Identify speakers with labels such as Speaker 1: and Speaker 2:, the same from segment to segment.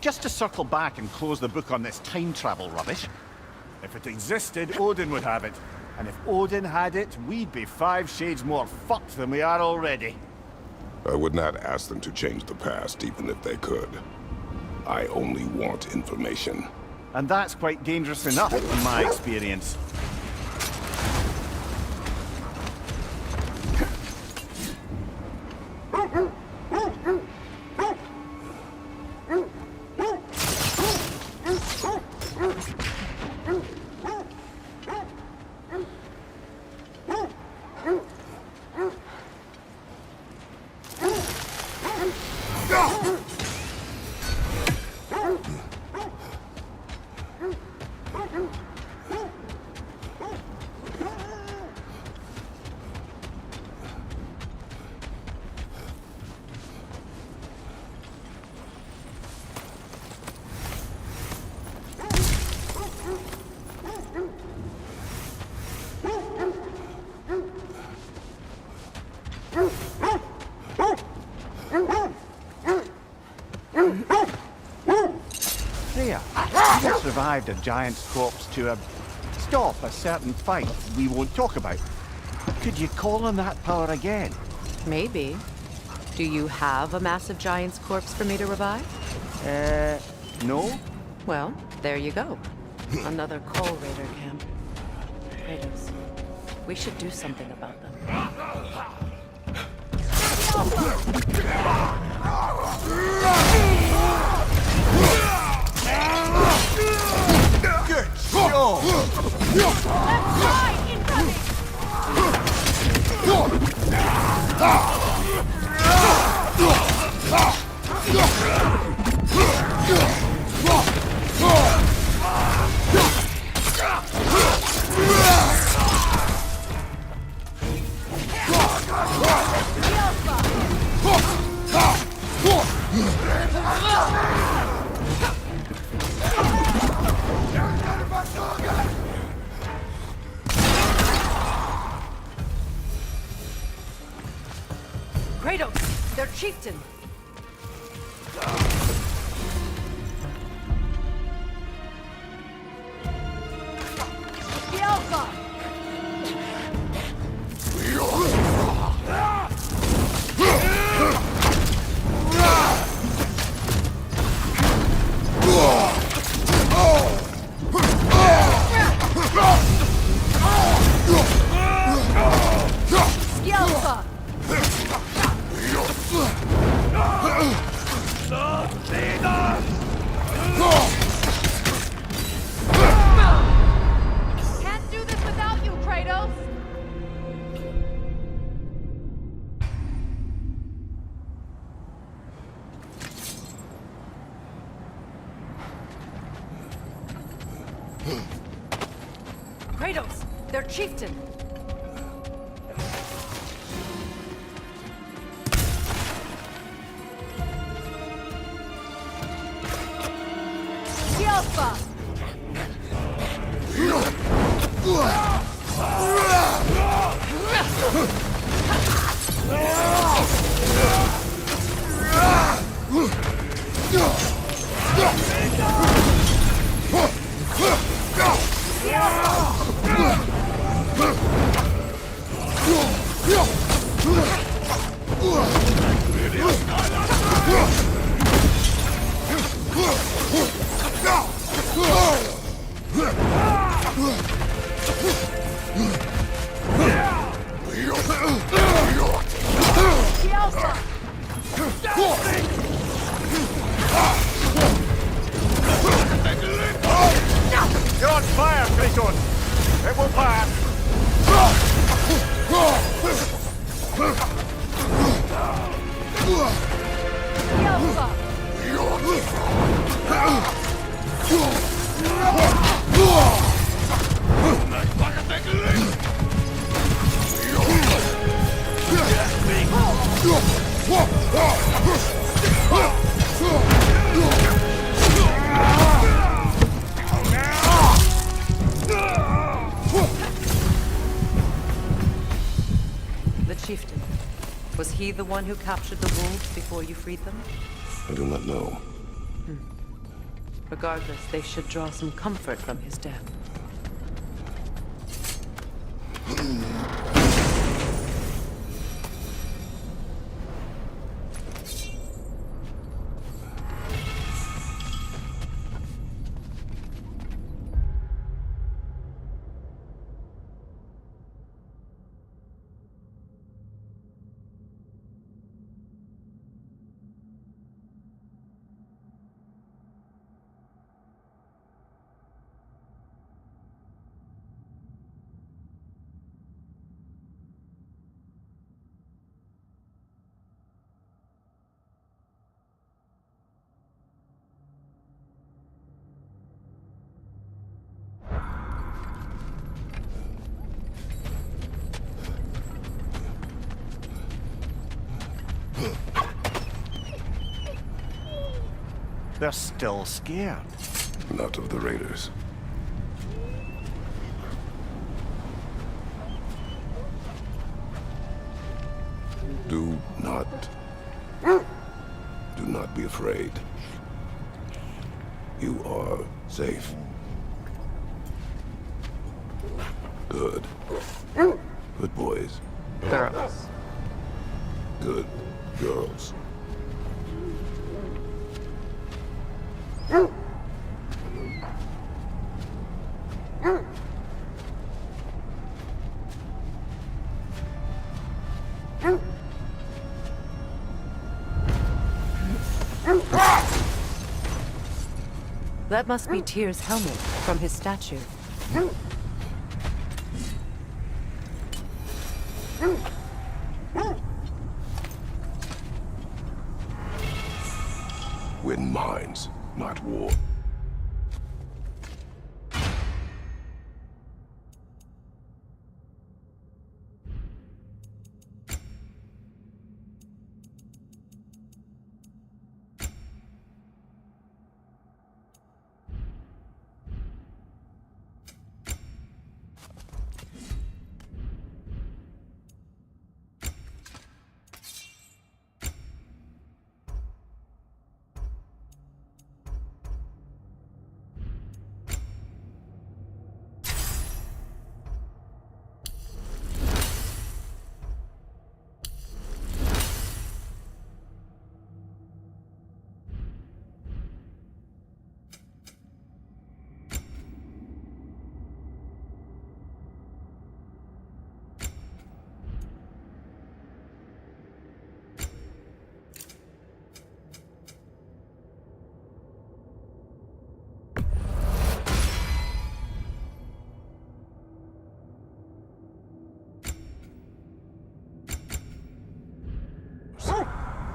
Speaker 1: Just to circle back and close the book on this time travel rubbish. If it existed, Odin would have it. And if Odin had it, we'd be 5 shades more fucked than we are already.
Speaker 2: I would not ask them to change the past, even if they could. I only want information.
Speaker 1: And that's quite dangerous enough, in my experience. Freya, you survived a giant's corpse to stop a certain fight we won't talk about. Could you call on that power again?
Speaker 3: Maybe. Do you have a massive giant's corpse for me to revive?
Speaker 1: No?
Speaker 3: Well, there you go. Another Coal Raider camp. Kratos, we should do something about them.
Speaker 1: Good show!
Speaker 3: Kratos, their chieftain. The Alpha! Can't do this without you, Kratos! Kratos, their chieftain! The Alpha!
Speaker 1: You're on fire, Kratos! It will pass!
Speaker 3: The chieftain. Was he the one who captured the wolves before you freed them?
Speaker 2: I do not know.
Speaker 3: Regardless, they should draw some comfort from his death.
Speaker 1: They're still scared.
Speaker 2: Not of the raiders. Do not be afraid. You are safe. Good. Good boys.
Speaker 3: Girls.
Speaker 2: Good girls.
Speaker 3: That must be Tyr's helmet from his statue.
Speaker 2: Win mines, not war.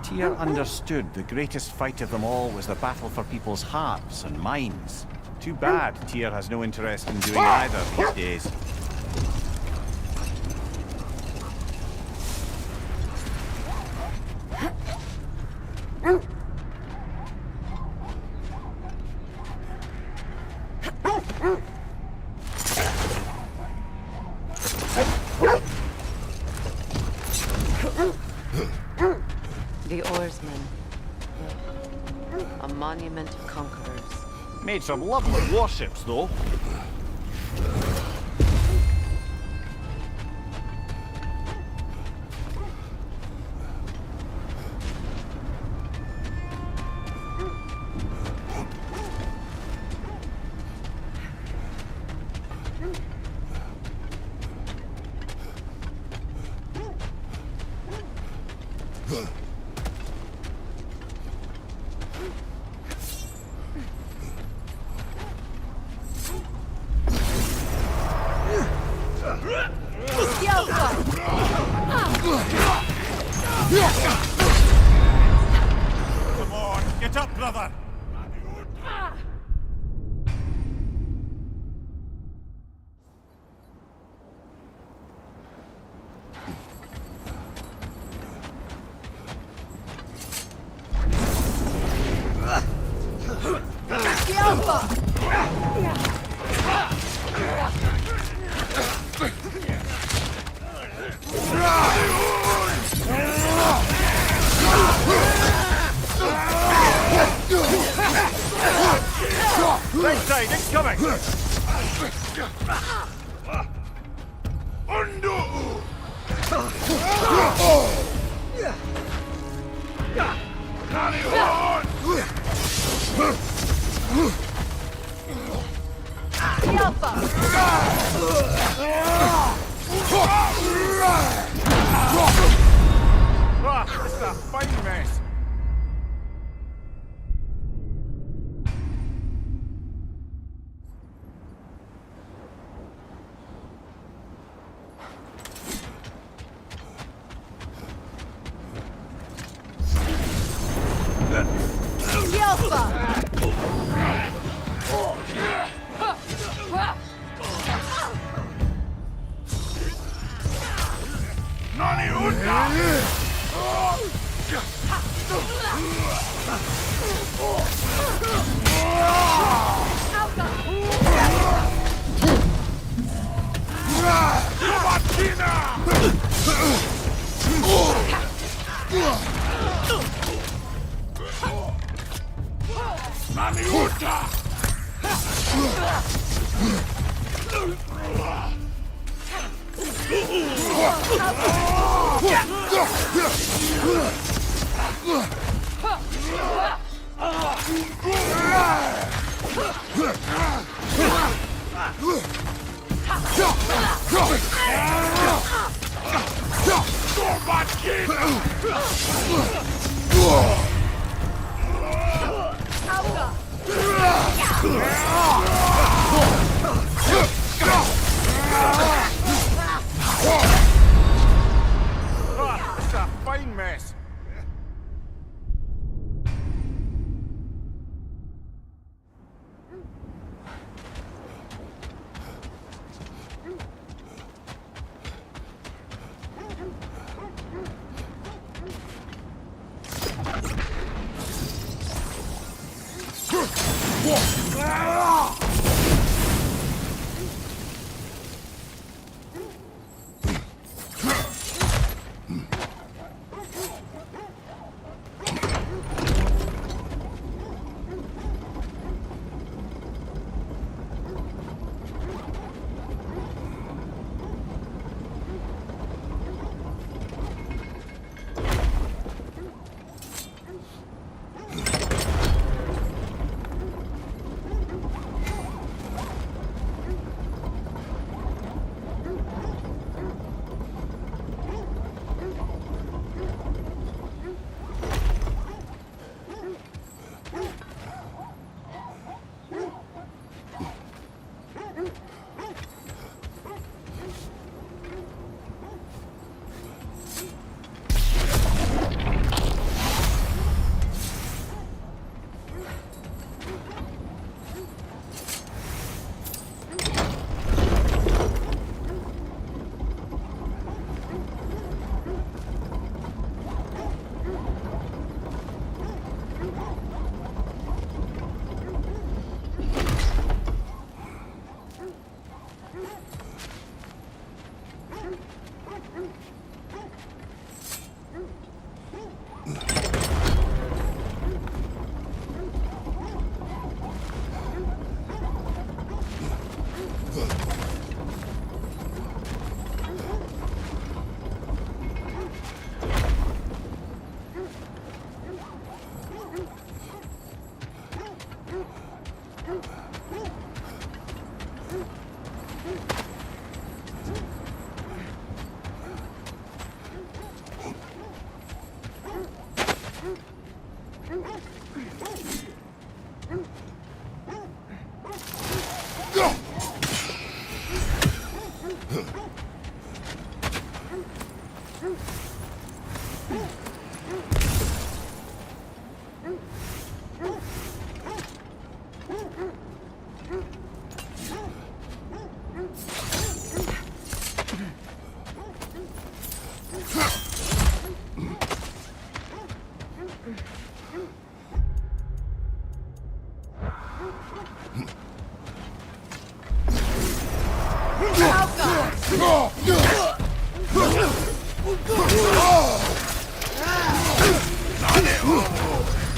Speaker 1: Tyr understood the greatest fight of them all was the battle for people's hearts and minds. Too bad Tyr has no interest in doing either these days.
Speaker 3: The oarsmen. A monument of conquerors.
Speaker 1: Made some lovely warships, though. Come on, get up, brother! Right side, incoming! Ah, this is a fine mess. Ah, this is a fine mess.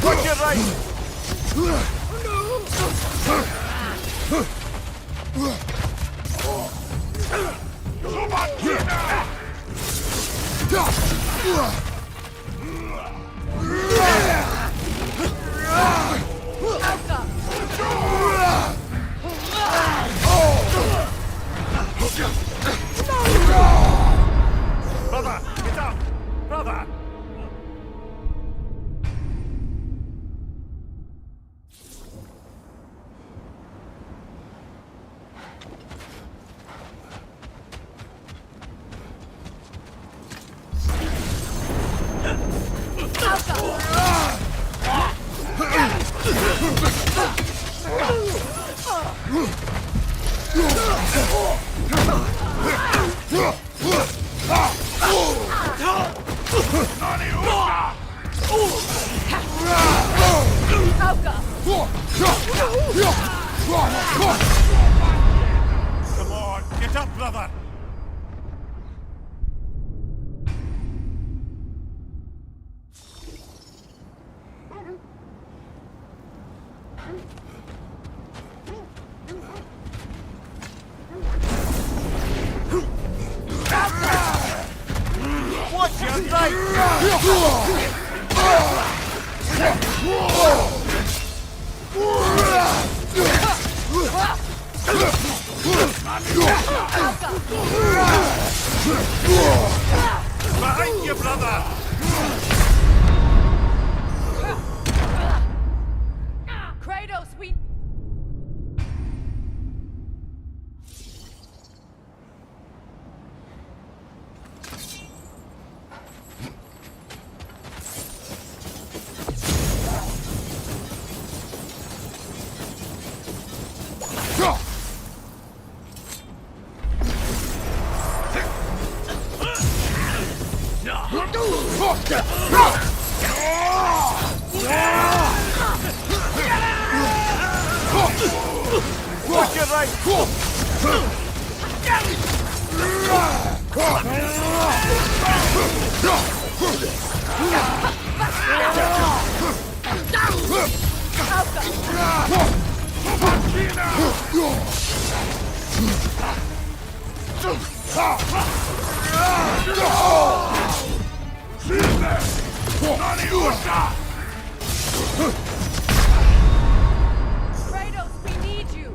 Speaker 1: Watch your right! Brother, get up! Brother! Come on, get up, brother! Watch your right! Behind you, brother!
Speaker 3: Kratos, we...
Speaker 1: Watch your right!
Speaker 3: Kratos, we need you!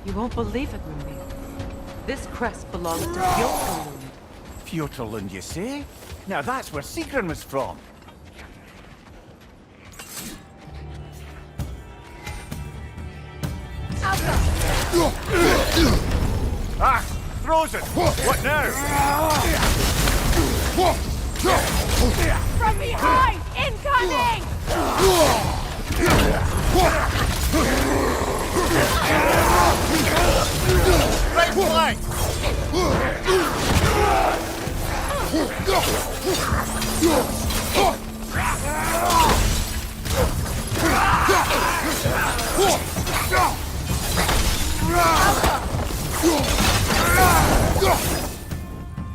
Speaker 3: You won't believe it, Moonbeam. This crest belongs to Fjordlund.
Speaker 1: Fjordlund, you say? Now that's where Sigrun was from. Ah! Throws it! What now?
Speaker 4: From behind! Incoming!
Speaker 1: Right flank!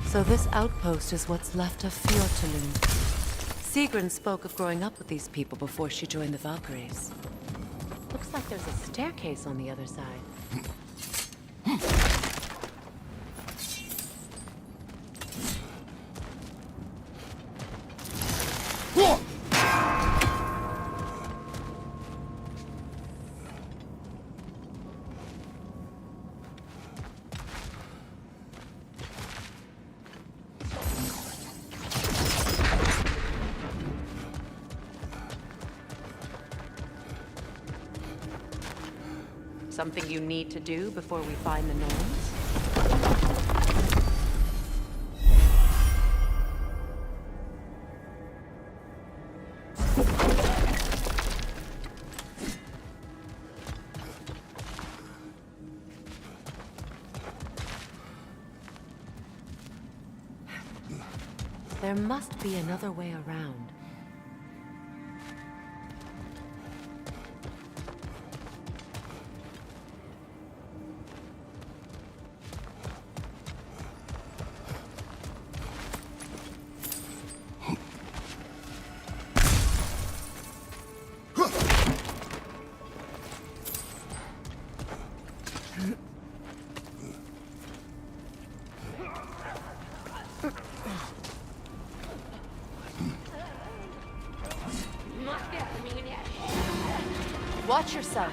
Speaker 3: So this outpost is what's left of Fjordlund. Sigrun spoke of growing up with these people before she joined the Valkyries. Looks like there's a staircase on the other side. Something you need to do before we find the gnomes? There must be another way around. Watch yourself.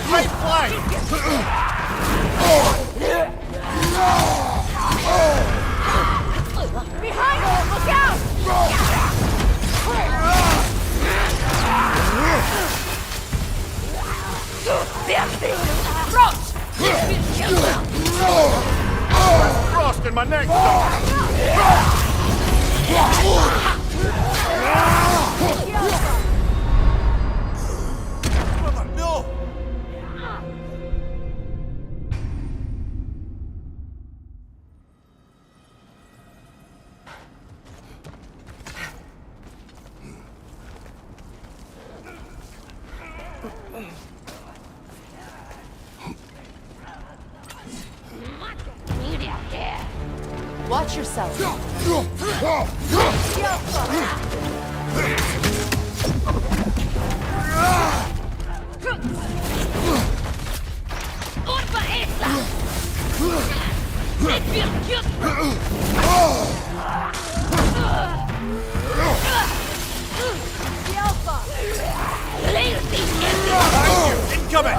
Speaker 1: Right flank!
Speaker 4: Behind us! Look out!
Speaker 1: Frost in my neck! No!
Speaker 3: Watch yourself.
Speaker 1: Incoming!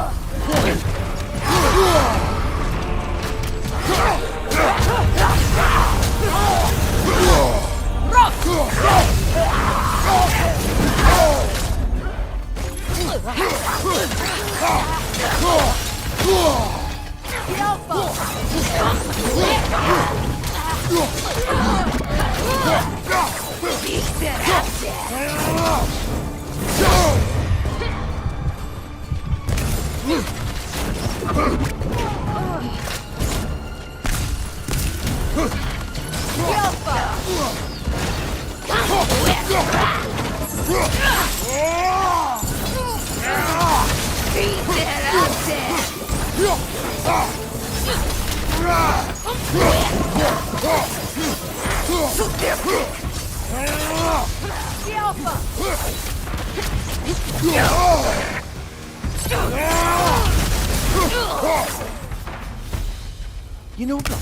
Speaker 1: You know, brother,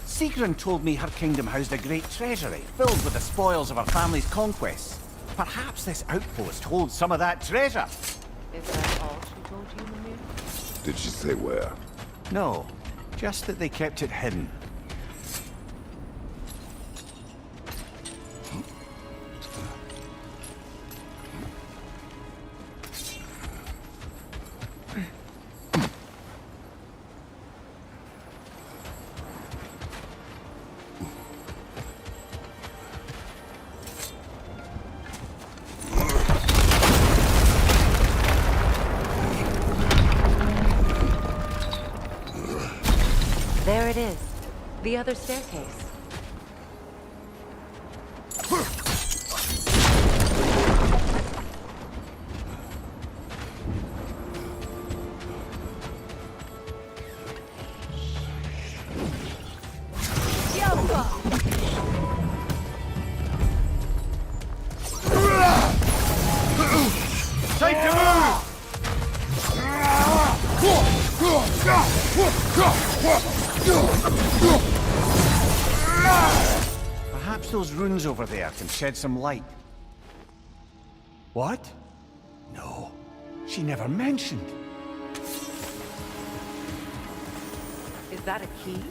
Speaker 1: Sigrun told me her kingdom housed a great treasury filled with the spoils of her family's conquests. Perhaps this outpost holds some of that treasure.
Speaker 3: Is that all she told you, Mimir?
Speaker 2: Did she say where?
Speaker 1: No, just that they kept it hidden.
Speaker 3: There it is. The other staircase.
Speaker 1: Time to move! Perhaps those runes over there can shed some light. What? No, she never mentioned.
Speaker 3: Is that a key?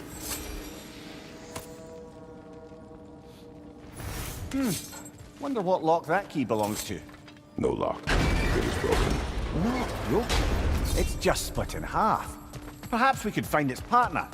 Speaker 1: Wonder what lock that key belongs to.
Speaker 2: No lock. It is broken.
Speaker 1: Not broken. It's just split in half. Perhaps we could find its partner.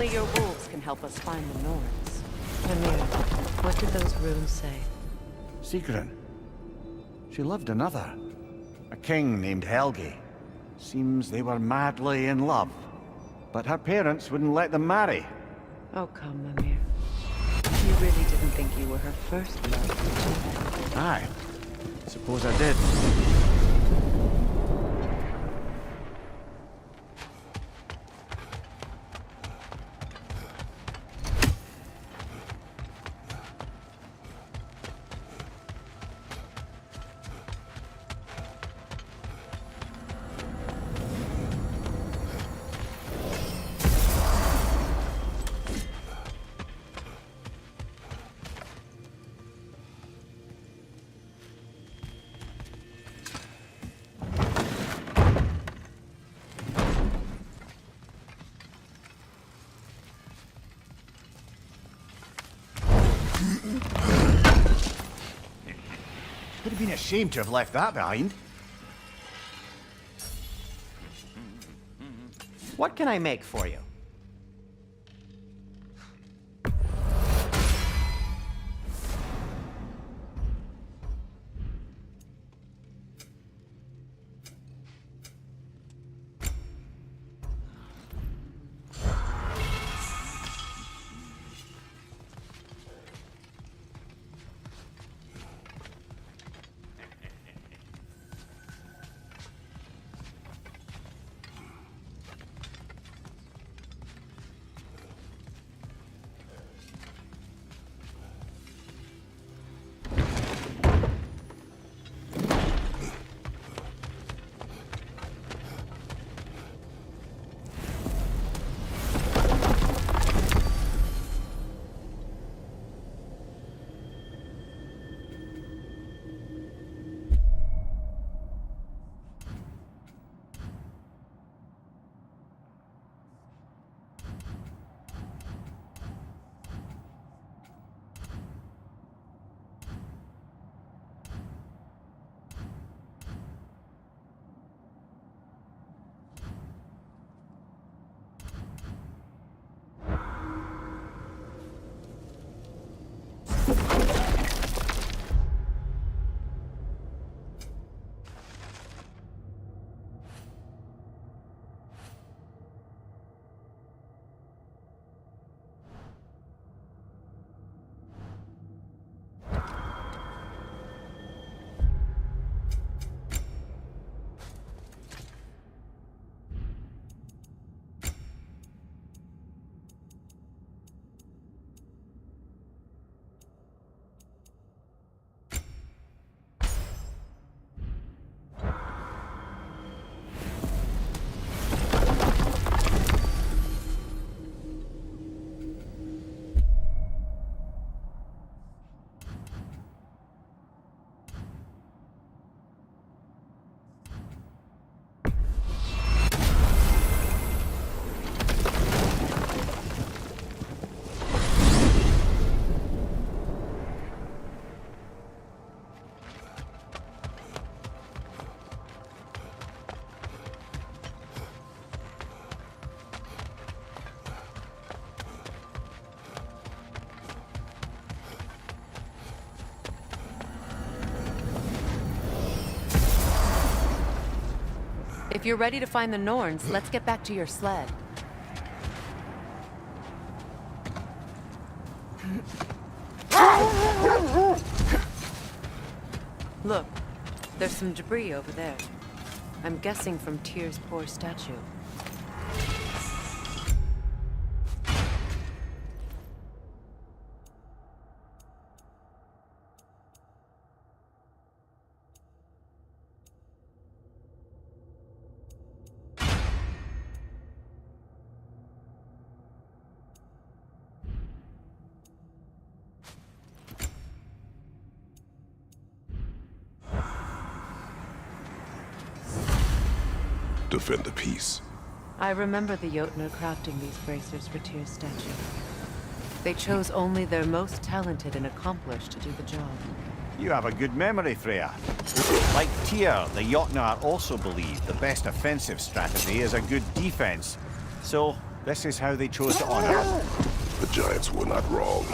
Speaker 3: Only your wolves can help us find the Norns. Mimir, what did those runes say?
Speaker 1: Sigrun. She loved another. A king named Helgi. Seems they were madly in love. But her parents wouldn't let them marry.
Speaker 3: Oh, come, Mimir. You really didn't think you were her first love, did you?
Speaker 1: Aye. Suppose I did. Would have been ashamed to have left that behind.
Speaker 5: What can I make for you?
Speaker 3: If you're ready to find the Norns, let's get back to your sled. Look, there's some debris over there. I'm guessing from Tyr's poor statue.
Speaker 2: Defend the peace.
Speaker 3: I remember the Jotnar crafting these bracers for Tyr's statue. They chose only their most talented and accomplished to do the job.
Speaker 1: You have a good memory, Freya. Like Tyr, the Jotnar also believe the best offensive strategy is a good defense. So, This is how they chose to honor us.
Speaker 2: The Giants were not wrong.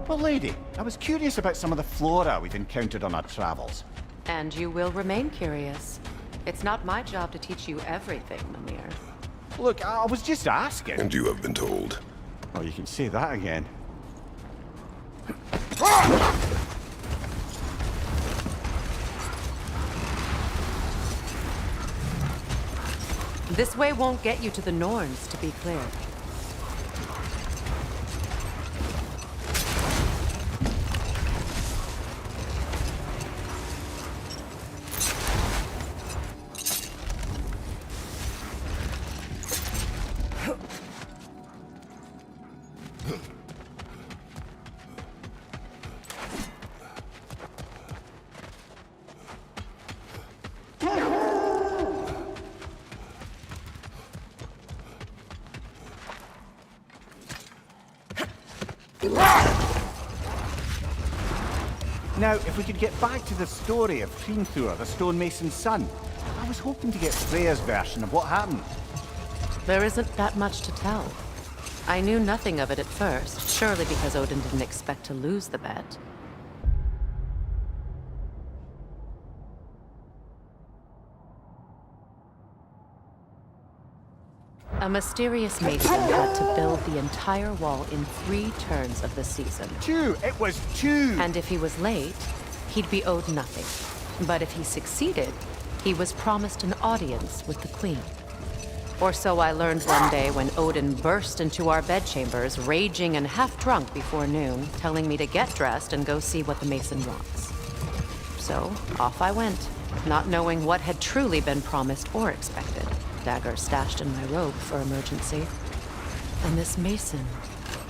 Speaker 1: Well, lady, I was curious about some of the flora we've encountered on our travels.
Speaker 3: And you will remain curious. It's not my job to teach you everything, Mimir.
Speaker 1: Look, I was just asking.
Speaker 2: And you have been told.
Speaker 1: Oh, you can say that again.
Speaker 3: This way won't get you to the Norns, to be clear.
Speaker 1: Now, if we could get back to the story of Hrimthur, the stonemason's son, I was hoping to get Freya's version of what happened.
Speaker 3: There isn't that much to tell. I knew nothing of it at first, surely because Odin didn't expect to lose the bet. A mysterious mason had to build the entire wall in 3 turns of the season.
Speaker 1: 2! It was 2!
Speaker 3: And if he was late, he'd be owed nothing. But if he succeeded, he was promised an audience with the queen. Or so I learned one day when Odin burst into our bedchambers, raging and half-drunk before noon, telling me to get dressed and go see what the mason wants. So, off I went, not knowing what had truly been promised or expected. Dagger stashed in my robe for emergency. And this mason,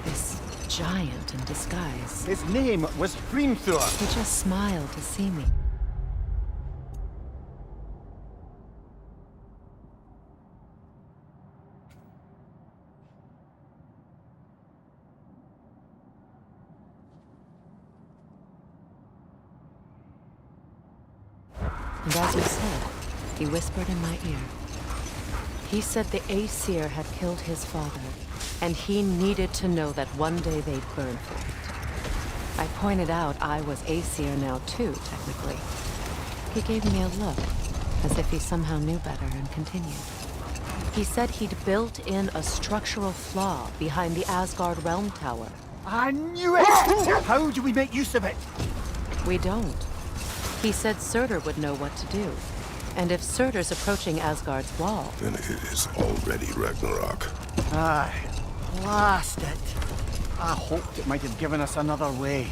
Speaker 3: this giant in disguise,
Speaker 1: His name was Hrimthur!
Speaker 3: he just smiled to see me. And as he said, he whispered in my ear. He said the Aesir had killed his father, and he needed to know that one day they'd burn for it. I pointed out I was Aesir now too, technically. He gave me a look, as if he somehow knew better, and continued. He said he'd built in a structural flaw behind the Asgard Realm Tower.
Speaker 1: I knew it! How do we make use of it?
Speaker 3: We don't. He said Surtur would know what to do. And if Surtur's approaching Asgard's wall,
Speaker 2: Then it is already Ragnarok.
Speaker 1: Aye, blast it. I hoped it might have given us another way.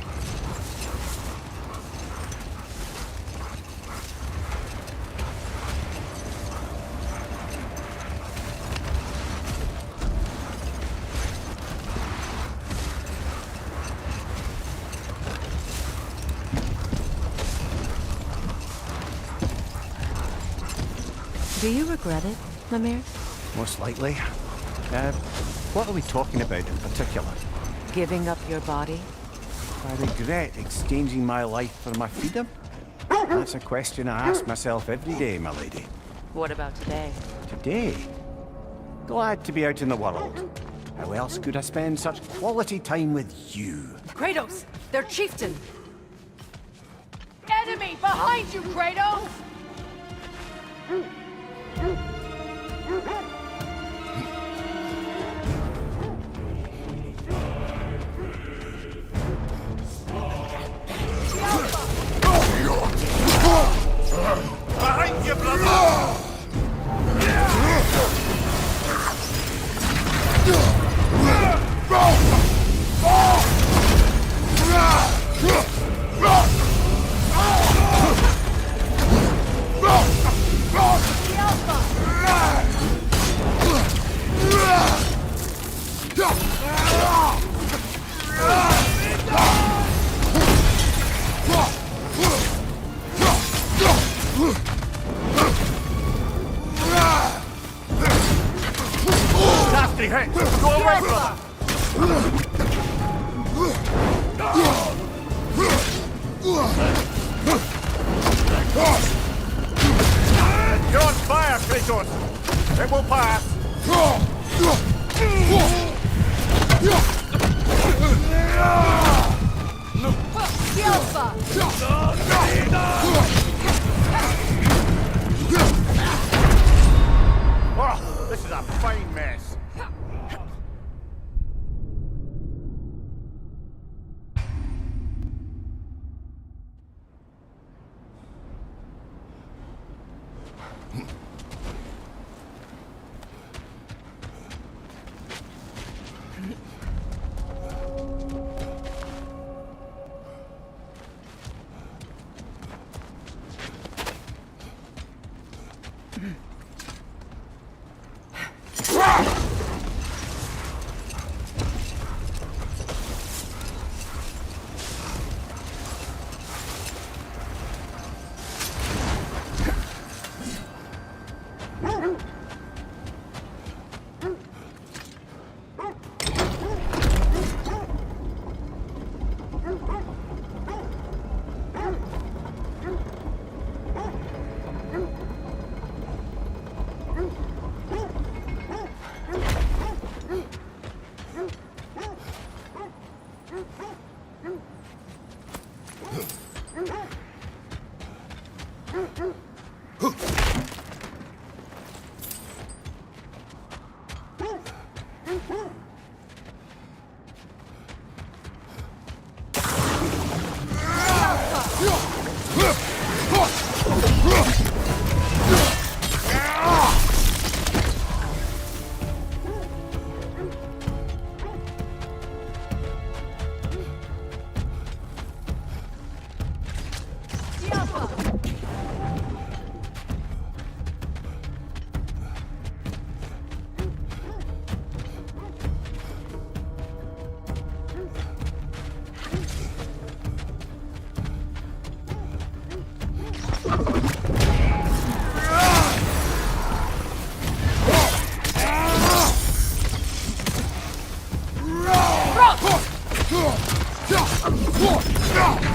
Speaker 3: do you regret it, Mimir?
Speaker 1: Most likely. What are we talking about in particular?
Speaker 3: Giving up your body?
Speaker 1: I regret exchanging my life for my freedom? That's a question I ask myself every day, my lady.
Speaker 3: What about today?
Speaker 1: Today? Glad to be out in the world. How else could I spend such quality time with you?
Speaker 3: Kratos! Their chieftain!
Speaker 4: Enemy behind you, Kratos!
Speaker 1: Behind you, brother! Nasty hit! Go away, brother! You're on fire, Kratos! It will pass! Oh, this is a fine mess.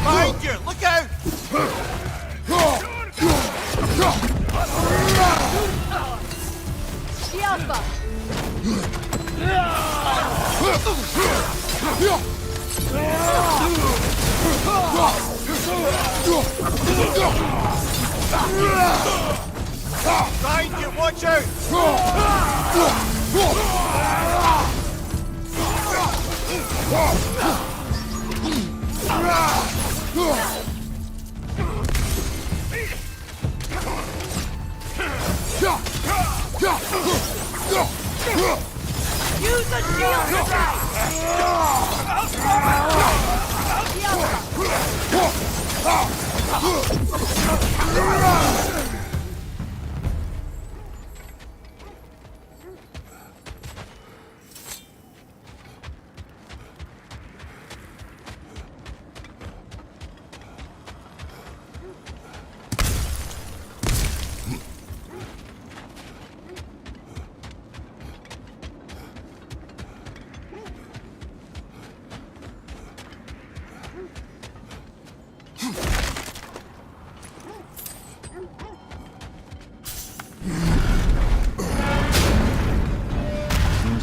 Speaker 1: Behind you! Look out! Behind you! Watch out!
Speaker 4: Use the shield strike!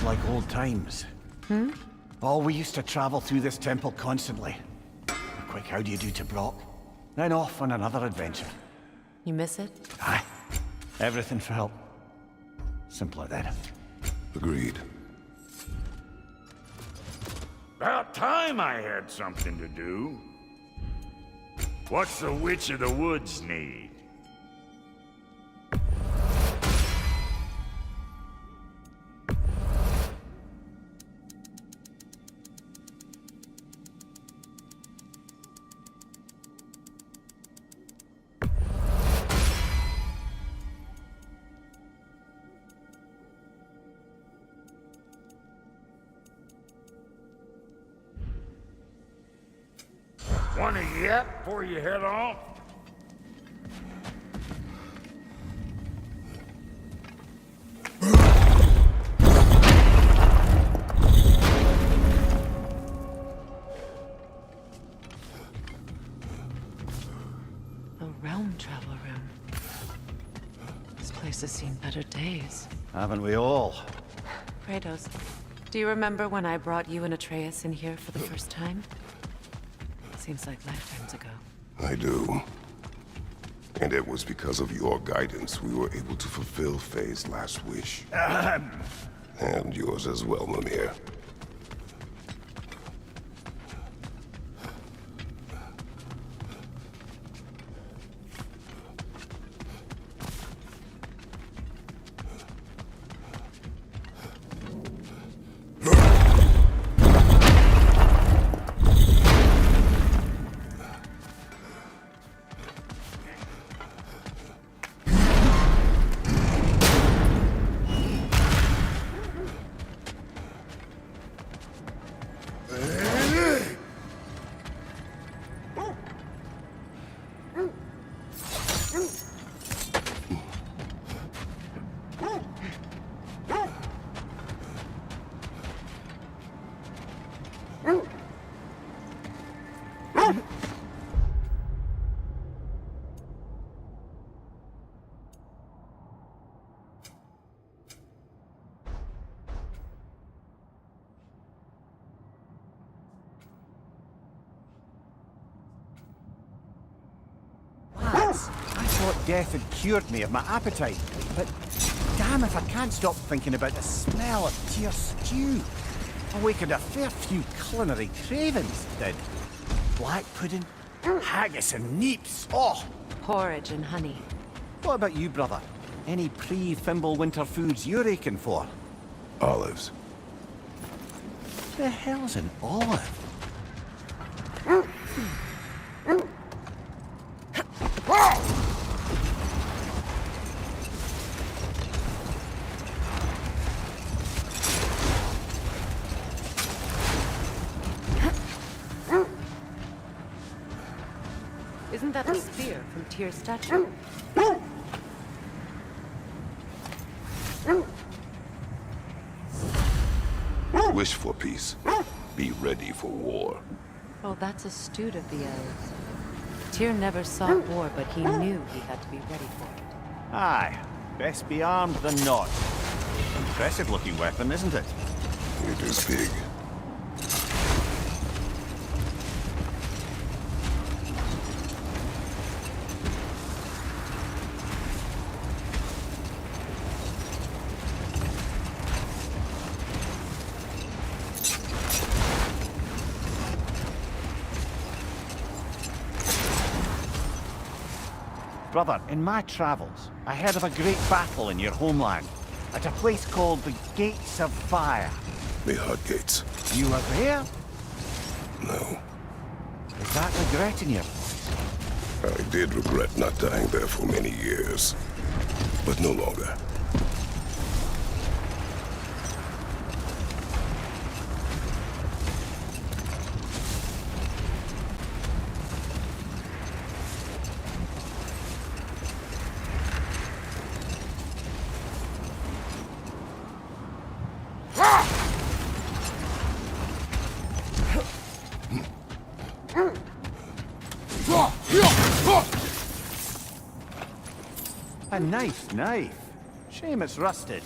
Speaker 1: Like old times. Oh, we used to travel through this temple constantly. Quick, how do you do to Brock? Then off on another adventure.
Speaker 3: You miss it?
Speaker 1: Aye. Everything for help. Simpler then.
Speaker 2: Agreed.
Speaker 6: About time I had something to do. What's the Witch of the Woods need? Want a yap before you head off?
Speaker 3: better days.
Speaker 1: Haven't we all?
Speaker 3: Kratos, do you remember when I brought you and Atreus in here for the first time? Seems like lifetimes ago.
Speaker 2: I do. And it was because of your guidance we were able to fulfill Faye's last wish. And yours as well, Mimir.
Speaker 1: I thought death had cured me of my appetite, but damn if I can't stop thinking about the smell of tear stew. Awakened a fair few culinary cravings, did. Black pudding, haggis and neeps, oh!
Speaker 3: Porridge and honey.
Speaker 1: What about you, brother? Any pre-Fimble winter foods you're aching for?
Speaker 2: Olives.
Speaker 1: The hell's an olive?
Speaker 3: Isn't that a spear from Tyr's statue?
Speaker 2: Wish for peace. Be ready for war.
Speaker 3: Oh, that's astute of the elves. Tyr never sought war, but he knew he had to be ready for it.
Speaker 1: Aye, best be armed than not. Impressive looking weapon, isn't it?
Speaker 2: It is big.
Speaker 1: Brother, in my travels, I heard of a great battle in your homeland, at a place called the Gates of Fire.
Speaker 2: The Hut Gates.
Speaker 1: You were there?
Speaker 2: No.
Speaker 1: Is that regret in your voice?
Speaker 2: I did regret not dying there for many years. But no longer.
Speaker 1: A nice knife. Shame it's rusted.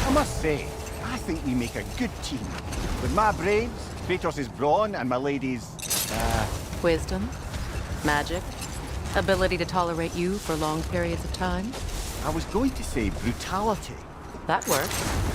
Speaker 1: I must say, I think we make a good team. With my brains, Kratos' brawn, and my lady's...
Speaker 3: Wisdom, magic, ability to tolerate you for long periods of time.
Speaker 1: I was going to say brutality.
Speaker 3: That works.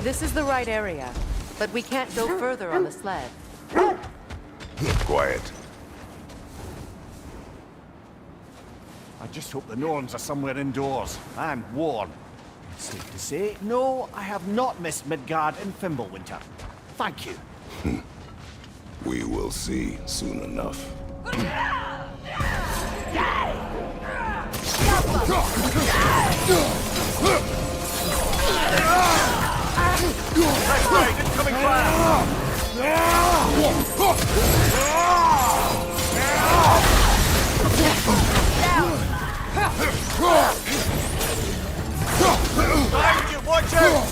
Speaker 3: This is the right area, but we can't go further on the sled.
Speaker 2: Quiet.
Speaker 1: I just hope the Norns are somewhere indoors and warm. Safe to say, no, I have not missed Midgard in Fimbulwinter. Thank you.
Speaker 2: We will see soon enough.
Speaker 1: That's right, incoming fire! Behind you, watch out!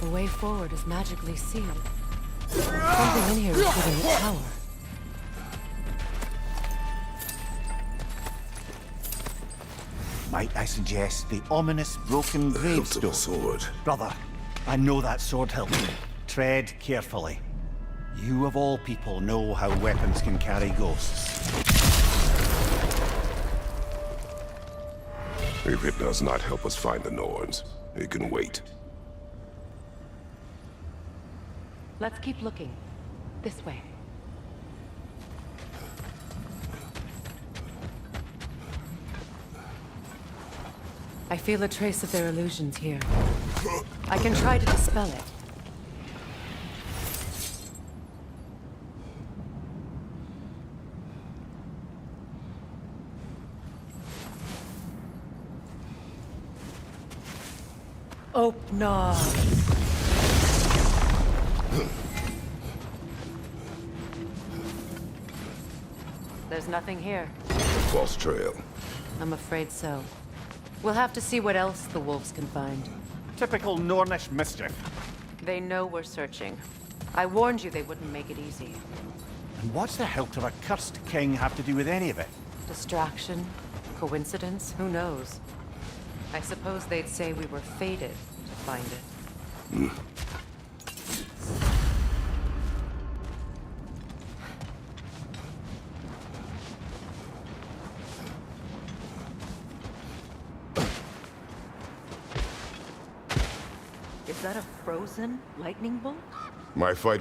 Speaker 3: The way forward is magically sealed. Something in here is giving it power.
Speaker 1: Might I suggest the ominous broken
Speaker 2: The hilt of
Speaker 1: gravestone?
Speaker 2: a sword.
Speaker 1: Brother, I know that sword hilt. Tread carefully. You of all people know how weapons can carry ghosts.
Speaker 2: If it does not help us find the Norns, it can wait.
Speaker 3: Let's keep looking. This way. I feel a trace of their illusions here. I can try to dispel it. Opnar. There's nothing here.
Speaker 2: False trail.
Speaker 3: I'm afraid so. We'll have to see what else the wolves can find.
Speaker 1: Typical Nornish mischief.
Speaker 3: They know we're searching. I warned you they wouldn't make it easy.
Speaker 1: And what's the hilt of a cursed king have to do with any of it?
Speaker 3: Distraction? Coincidence? Who knows? I suppose they'd say we were fated to find it. Is that a frozen lightning bolt?
Speaker 2: My fight